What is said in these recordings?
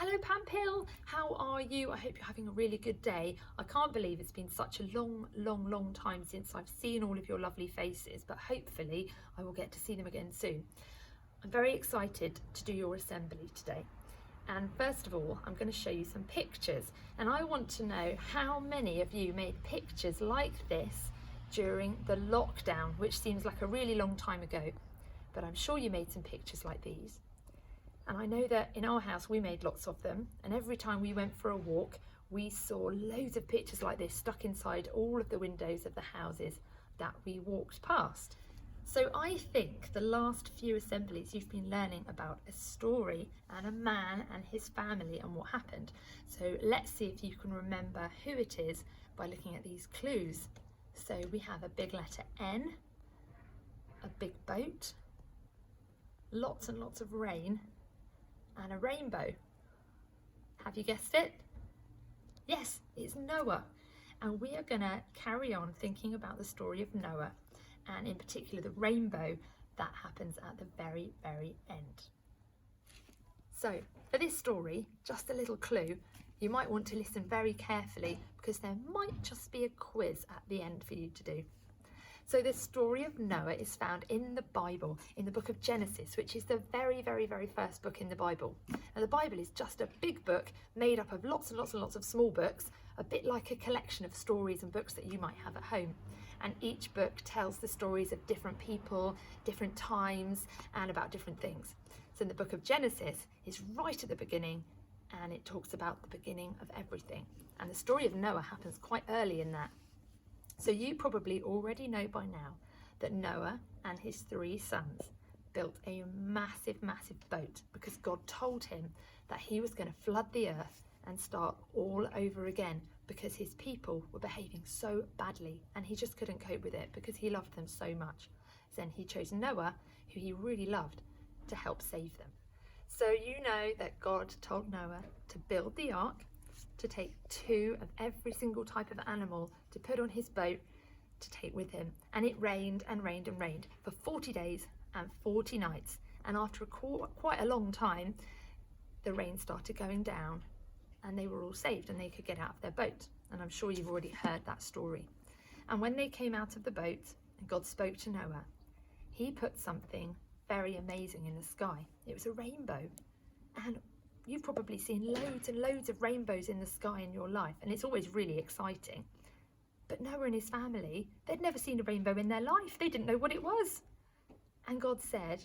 Hello Pampill, how are you? I hope you're having a really good day. I can't believe it's been such a long time since I've seen all of your lovely faces, but hopefully I will get to see them again soon. I'm very excited to do your assembly today. And first of all, I'm going to show you some pictures, and I want to know how many of you made pictures like this during the lockdown, which seems like a really long time ago, but I'm sure you made some pictures like these. And I know that in our house we made lots of them, and every time we went for a walk we saw loads of pictures like this stuck inside all of the windows of the houses that we walked past. So I think the last few assemblies you've been learning about a story and a man and his family and what happened. So let's see if you can remember who it is by looking at these clues. So we have a big letter N, a big boat, lots and lots of rain, and a rainbow. Have you guessed it? Yes, it's Noah. And we are going to carry on thinking about the story of Noah, and in particular the rainbow that happens at the very end. So for this story, just a little clue, you might want to listen very carefully because there might just be a quiz at the end for you to do. So the story of Noah is found in the Bible, in the book of Genesis, which is the very first book in the Bible. Now the Bible is just a big book made up of lots and lots of small books, a bit like a collection of stories and books that you might have at home. And each book tells the stories of different people, different times, and about different things. So in the book of Genesis is right at the beginning, and it talks about the beginning of everything. And the story of Noah happens quite early in that. So you probably already know by now that Noah and his 3 sons built a massive boat because God told him that he was going to flood the earth and start all over again because his people were behaving so badly and he just couldn't cope with it because he loved them so much. Then he chose Noah, who he really loved, to help save them. So you know that God told Noah to build the ark, to take 2 of every single type of animal to put on his boat to take with him. And it rained and rained and rained for 40 days and 40 nights. And after quite a long time, the rain started going down and they were all saved and they could get out of their boat. And I'm sure you've already heard that story. And when they came out of the boat and God spoke to Noah, he put something very amazing in the sky. It was a rainbow. And you've probably seen loads and loads of rainbows in the sky in your life, and it's always really exciting. But Noah and his family, they'd never seen a rainbow in their life. They didn't know what it was. And God said,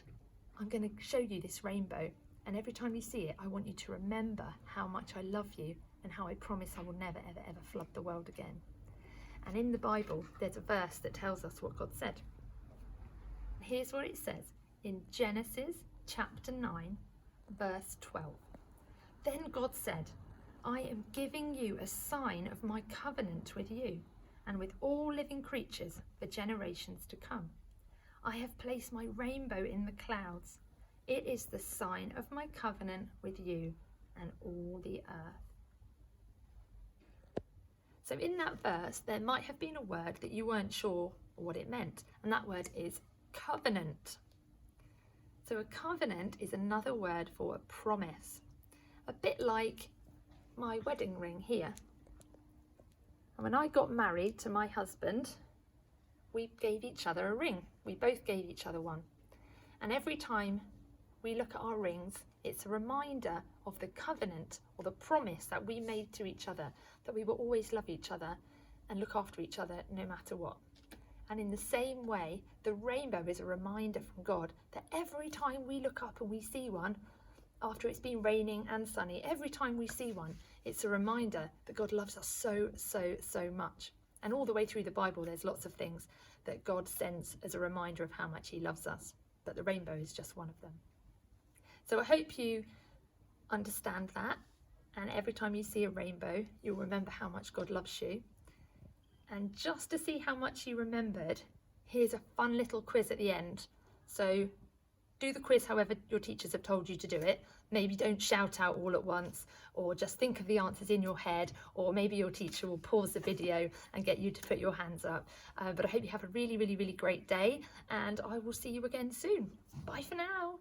I'm going to show you this rainbow, and every time you see it, I want you to remember how much I love you and how I promise I will never ever flood the world again. And in the Bible, there's a verse that tells us what God said. Here's what it says in Genesis chapter 9, verse 12. Then God said, I am giving you a sign of my covenant with you and with all living creatures for generations to come. I have placed my rainbow in the clouds. It is the sign of my covenant with you and all the earth. So in that verse, there might have been a word that you weren't sure what it meant, and that word is covenant. So a covenant is another word for a promise. A bit like my wedding ring here. And when I got married to my husband, we gave each other a ring. We both gave each other one. And every time we look at our rings, it's a reminder of the covenant or the promise that we made to each other, that we will always love each other and look after each other no matter what. And in the same way, the rainbow is a reminder from God that every time we look up and we see one, after it's been raining and sunny, every time we see one, it's a reminder that God loves us so much. And all the way through the Bible, there's lots of things that God sends as a reminder of how much he loves us. But the rainbow is just one of them. So I hope you understand that. And every time you see a rainbow, you'll remember how much God loves you. And just to see how much you remembered, here's a fun little quiz at the end. So do the quiz however your teachers have told you to do it. Maybe don't shout out all at once, or just think of the answers in your head, or maybe your teacher will pause the video and get you to put your hands up. But I hope you have a really great day, and I will see you again soon. Bye for now.